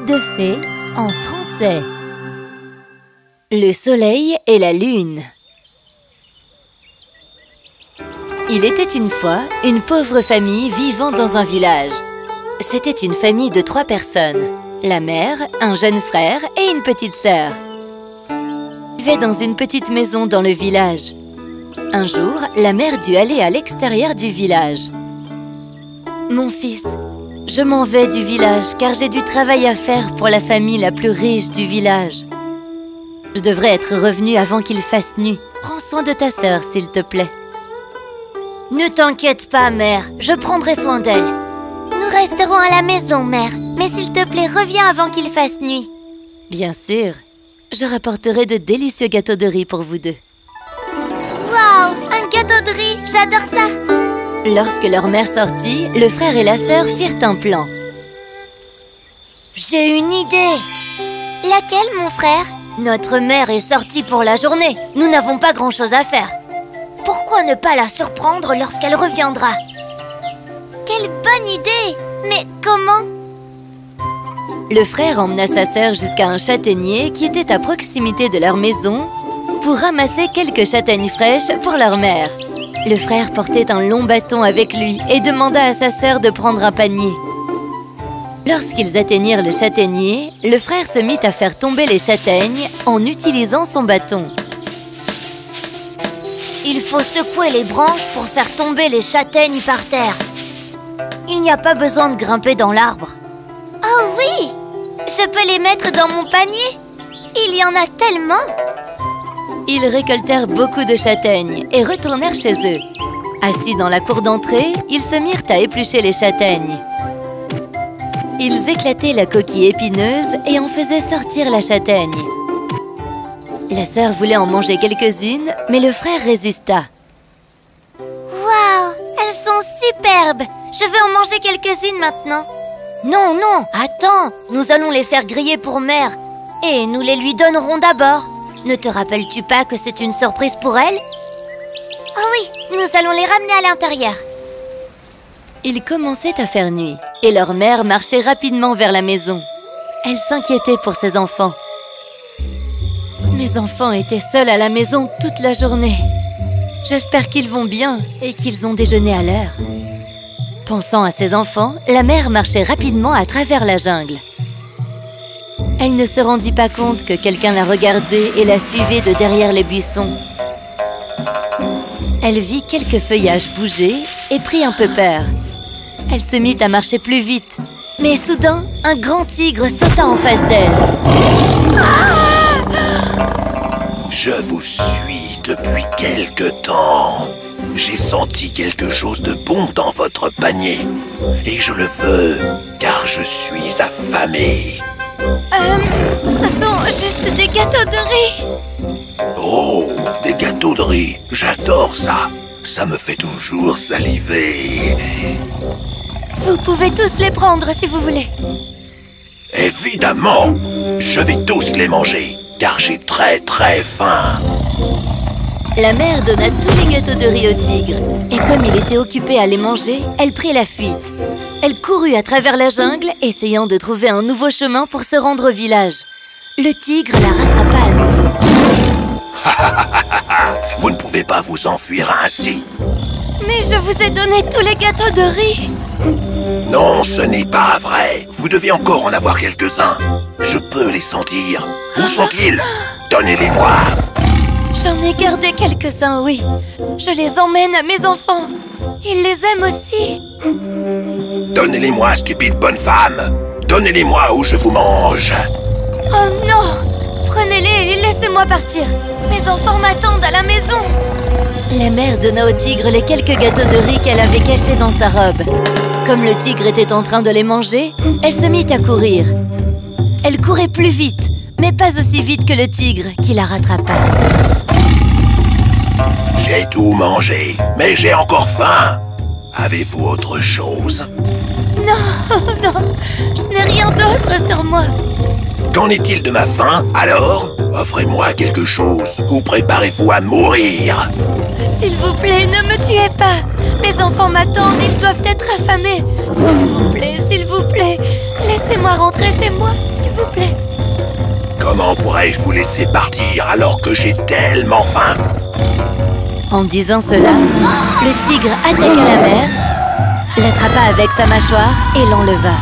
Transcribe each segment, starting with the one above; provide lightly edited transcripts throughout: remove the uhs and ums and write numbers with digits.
Contes de fées en français. Le soleil et la lune. Il était une fois une pauvre famille vivant dans un village. C'était une famille de 3 personnes. La mère, un jeune frère et une petite sœur. Ils vivaient dans une petite maison dans le village. Un jour, la mère dut aller à l'extérieur du village. « Mon fils, je m'en vais du village car j'ai du travail à faire pour la famille la plus riche du village. Je devrais être revenue avant qu'il fasse nuit. Prends soin de ta sœur, s'il te plaît. » « Ne t'inquiète pas, mère, je prendrai soin d'elle. »« Nous resterons à la maison, mère, mais s'il te plaît, reviens avant qu'il fasse nuit. » « Bien sûr, je rapporterai de délicieux gâteaux de riz pour vous deux. » Waouh, un gâteau de riz, j'adore ça. Lorsque leur mère sortit, le frère et la sœur firent un plan. « J'ai une idée. »« Laquelle, mon frère ?»« Notre mère est sortie pour la journée. Nous n'avons pas grand-chose à faire. Pourquoi ne pas la surprendre lorsqu'elle reviendra ?»« Quelle bonne idée! Mais comment ?» Le frère emmena sa sœur jusqu'à un châtaignier qui était à proximité de leur maison pour ramasser quelques châtaignes fraîches pour leur mère. Le frère portait un long bâton avec lui et demanda à sa sœur de prendre un panier. Lorsqu'ils atteignirent le châtaignier, le frère se mit à faire tomber les châtaignes en utilisant son bâton. Il faut secouer les branches pour faire tomber les châtaignes par terre. Il n'y a pas besoin de grimper dans l'arbre. Oh oui! Je peux les mettre dans mon panier? Il y en a tellement! Ils récoltèrent beaucoup de châtaignes et retournèrent chez eux. Assis dans la cour d'entrée, ils se mirent à éplucher les châtaignes. Ils éclataient la coquille épineuse et en faisaient sortir la châtaigne. La sœur voulait en manger quelques-unes, mais le frère résista. Waouh! Elles sont superbes! Je vais en manger quelques-unes maintenant. Non, non, attends! Nous allons les faire griller pour mère. Et nous les lui donnerons d'abord. Ne te rappelles-tu pas que c'est une surprise pour elle? Oh oui, nous allons les ramener à l'intérieur. Il commençait à faire nuit et leur mère marchait rapidement vers la maison. Elle s'inquiétait pour ses enfants. Mes enfants étaient seuls à la maison toute la journée. J'espère qu'ils vont bien et qu'ils ont déjeuné à l'heure. Pensant à ses enfants, la mère marchait rapidement à travers la jungle. Elle ne se rendit pas compte que quelqu'un la regardait et la suivait de derrière les buissons. Elle vit quelques feuillages bouger et prit un peu peur. Elle se mit à marcher plus vite. Mais soudain, un grand tigre sauta en face d'elle. Je vous suis depuis quelque temps. J'ai senti quelque chose de bon dans votre panier. Et je le veux, car je suis affamé. Ce sont juste des gâteaux de riz. Oh, des gâteaux de riz, j'adore ça. Ça me fait toujours saliver. Vous pouvez tous les prendre si vous voulez. Évidemment, je vais tous les manger, car j'ai très faim. La mère donna tous les gâteaux de riz au tigre. Et comme il était occupé à les manger, elle prit la fuite. Elle courut à travers la jungle, essayant de trouver un nouveau chemin pour se rendre au village. Le tigre la rattrapa à nouveau. Vous ne pouvez pas vous enfuir ainsi. Mais je vous ai donné tous les gâteaux de riz. Non, ce n'est pas vrai. Vous devez encore en avoir quelques-uns. Je peux les sentir. Où sont-ils? Donnez-les-moi. J'en ai gardé quelques-uns, oui. Je les emmène à mes enfants. Ils les aiment aussi. Donnez-les-moi, stupide bonne femme. Donnez-les-moi ou je vous mange. Oh non! Prenez-les et laissez-moi partir. Mes enfants m'attendent à la maison. La mère donna au tigre les quelques gâteaux de riz qu'elle avait cachés dans sa robe. Comme le tigre était en train de les manger, elle se mit à courir. Elle courait plus vite, mais pas aussi vite que le tigre qui la rattrapa. J'ai tout mangé, mais j'ai encore faim. Avez-vous autre chose? Non, non, je n'ai rien d'autre sur moi. Qu'en est-il de ma faim, alors? Offrez-moi quelque chose ou préparez-vous à mourir. S'il vous plaît, ne me tuez pas. Mes enfants m'attendent, ils doivent être affamés. S'il vous plaît, Laissez-moi rentrer chez moi, s'il vous plaît. Comment pourrais-je vous laisser partir alors que j'ai tellement faim? En disant cela, le tigre attaqua la mère, l'attrapa avec sa mâchoire et l'enleva.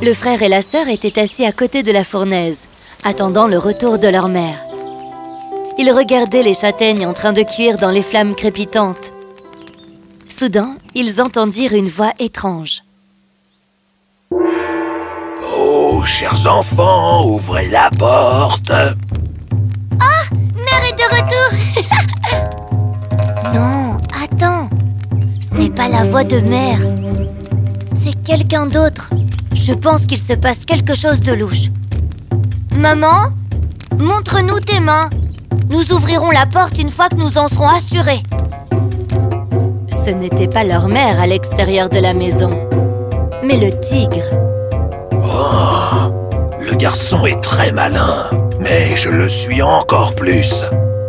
Le frère et la sœur étaient assis à côté de la fournaise, attendant le retour de leur mère. Ils regardaient les châtaignes en train de cuire dans les flammes crépitantes. Soudain, ils entendirent une voix étrange. Oh, chers enfants, ouvrez la porte. Mère est de retour. Non, attends. Ce n'est pas la voix de mère. C'est quelqu'un d'autre. Je pense qu'il se passe quelque chose de louche. Maman, montre-nous tes mains. Nous ouvrirons la porte une fois que nous en serons assurés. Ce n'était pas leur mère à l'extérieur de la maison, mais le tigre. Oh, le garçon est très malin, mais je le suis encore plus.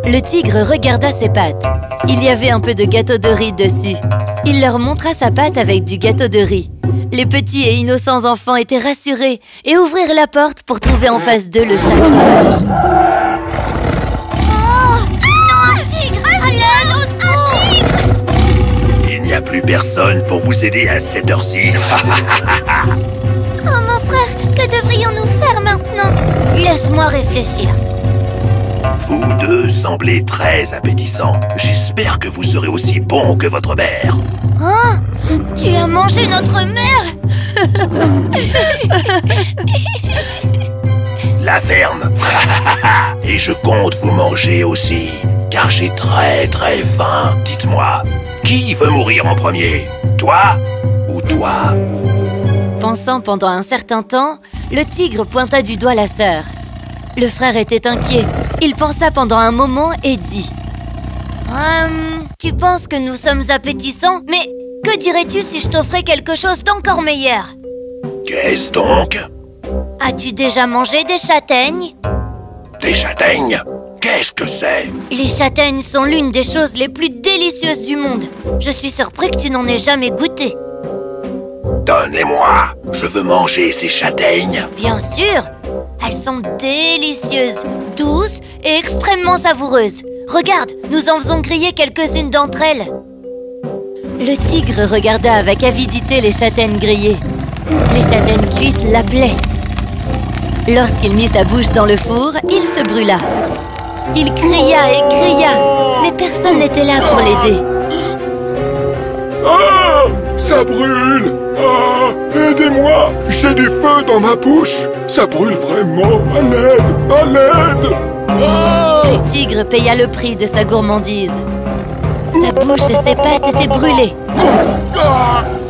Le tigre regarda ses pattes. Il y avait un peu de gâteau de riz dessus. Il leur montra sa patte avec du gâteau de riz. Les petits et innocents enfants étaient rassurés et ouvrirent la porte pour trouver en face d'eux le chat sauvage. Il n'y a plus personne pour vous aider à cette heure-ci. Oh mon frère, que devrions-nous faire maintenant? Laisse-moi réfléchir. Vous deux semblez très appétissants. J'espère que vous serez aussi bons que votre mère. Oh, tu as mangé notre mère? La ferme. Et je compte vous manger aussi, car j'ai très faim. Dites-moi, qui veut mourir en premier? Toi ou toi? Pensant pendant un certain temps, le tigre pointa du doigt la sœur. Le frère était inquiet. Il pensa pendant un moment et dit: Tu penses que nous sommes appétissants? Mais que dirais-tu si je t'offrais quelque chose d'encore meilleur? Qu'est-ce donc? As-tu déjà mangé des châtaignes? Des châtaignes? Qu'est-ce que c'est? Les châtaignes sont l'une des choses les plus délicieuses du monde. Je suis surpris que tu n'en aies jamais goûté. Donnez-moi! Je veux manger ces châtaignes. Bien sûr! Elles sont délicieuses, douces et extrêmement savoureuses. Regarde, nous en faisons griller quelques-unes d'entre elles. Le tigre regarda avec avidité les châtaignes grillées. Les châtaignes cuites l'appelaient. Lorsqu'il mit sa bouche dans le four, il se brûla. Il cria et cria, mais personne n'était là pour l'aider. Ah! Ça brûle! Ah! Aidez-moi! J'ai du feu dans ma bouche! Ça brûle vraiment! À l'aide! À l'aide! Ah! Le tigre paya le prix de sa gourmandise. Sa bouche et ses pattes étaient brûlées.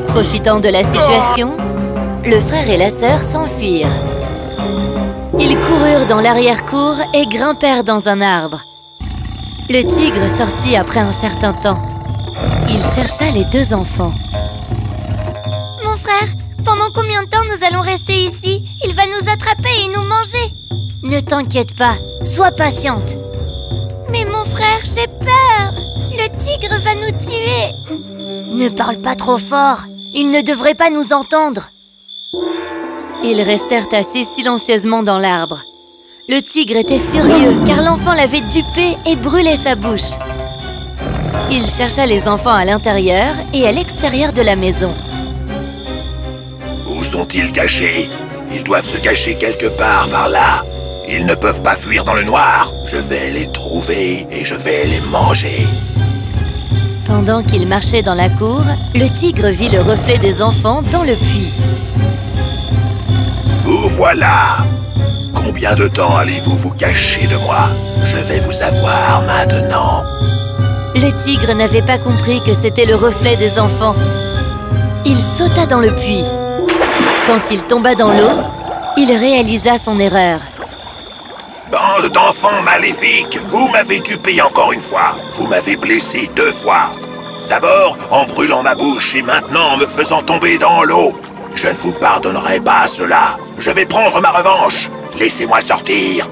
Profitant de la situation, le frère et la sœur s'enfuirent. Ils coururent dans l'arrière-cour et grimpèrent dans un arbre. Le tigre sortit après un certain temps. Il chercha les deux enfants. Mon frère, pendant combien de temps nous allons rester ici? Il va nous attraper et nous manger. Ne t'inquiète pas, sois patiente. Mais mon frère, j'ai peur. Le tigre va nous tuer. Ne parle pas trop fort. Il ne devrait pas nous entendre. Ils restèrent assis silencieusement dans l'arbre. Le tigre était furieux car l'enfant l'avait dupé et brûlé sa bouche. Il chercha les enfants à l'intérieur et à l'extérieur de la maison. Où sont-ils cachés? Ils doivent se cacher quelque part par là. Ils ne peuvent pas fuir dans le noir. Je vais les trouver et je vais les manger. Pendant qu'il marchait dans la cour, le tigre vit le reflet des enfants dans le puits. Vous voilà! Combien de temps allez-vous vous cacher de moi? Je vais vous avoir maintenant. Le tigre n'avait pas compris que c'était le reflet des enfants. Il sauta dans le puits. Quand il tomba dans l'eau, il réalisa son erreur. Bande d'enfants maléfiques! Vous m'avez dupé encore une fois. Vous m'avez blessé 2 fois. D'abord en brûlant ma bouche et maintenant en me faisant tomber dans l'eau. Je ne vous pardonnerai pas cela. Je vais prendre ma revanche. Laissez-moi sortir.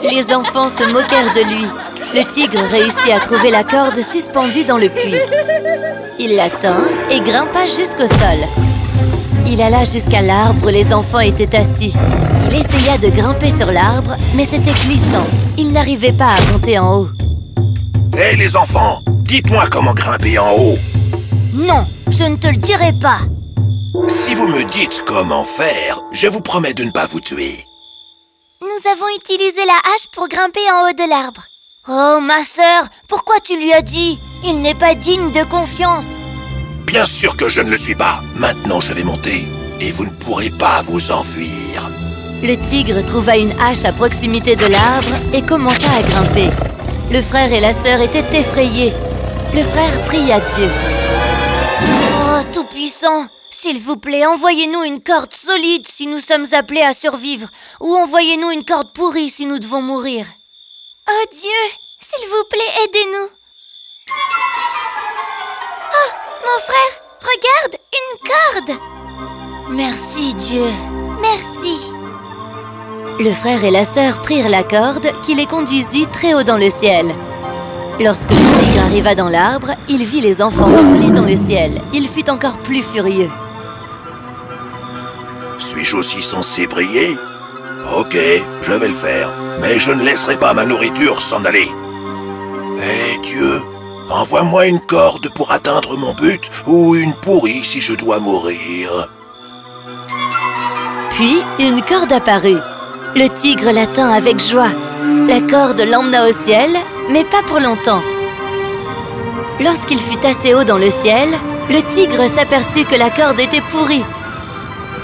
Les enfants se moquèrent de lui. Le tigre réussit à trouver la corde suspendue dans le puits. Il la tint et grimpa jusqu'au sol. Il alla jusqu'à l'arbre où les enfants étaient assis. Il essaya de grimper sur l'arbre, mais c'était glissant. Il n'arrivait pas à monter en haut. Hé les enfants, dites-moi comment grimper en haut. Non, je ne te le dirai pas. Si vous me dites comment faire, je vous promets de ne pas vous tuer. Nous avons utilisé la hache pour grimper en haut de l'arbre. Oh, ma sœur, pourquoi tu lui as dit? Il n'est pas digne de confiance. Bien sûr que je ne le suis pas. Maintenant, je vais monter. Et vous ne pourrez pas vous enfuir. Le tigre trouva une hache à proximité de l'arbre et commença à grimper. Le frère et la sœur étaient effrayés. Le frère pria Dieu. Oh, Tout-Puissant, s'il vous plaît, envoyez-nous une corde solide si nous sommes appelés à survivre, ou envoyez-nous une corde pourrie si nous devons mourir. Oh Dieu, s'il vous plaît, aidez-nous. Oh, mon frère, regarde, une corde. Merci Dieu, merci. Le frère et la sœur prirent la corde qui les conduisit très haut dans le ciel. Lorsque le tigre arriva dans l'arbre, il vit les enfants voler dans le ciel. Il fut encore plus furieux. Suis-je aussi censé briller? Ok, je vais le faire. Mais je ne laisserai pas ma nourriture s'en aller. Hé Dieu, envoie-moi une corde pour atteindre mon but, ou une pourrie si je dois mourir. Puis, une corde apparut. Le tigre la tint avec joie. La corde l'emmena au ciel, mais pas pour longtemps. Lorsqu'il fut assez haut dans le ciel, le tigre s'aperçut que la corde était pourrie.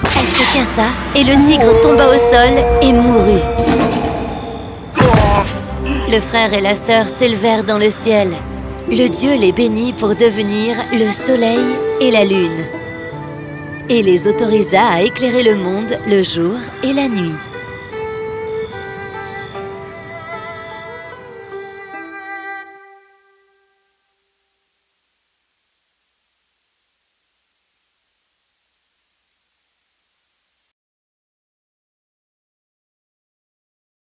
Elle se cassa et le tigre tomba au sol et mourut. Le frère et la sœur s'élevèrent dans le ciel. Le Dieu les bénit pour devenir le soleil et la lune. Et les autorisa à éclairer le monde le jour et la nuit.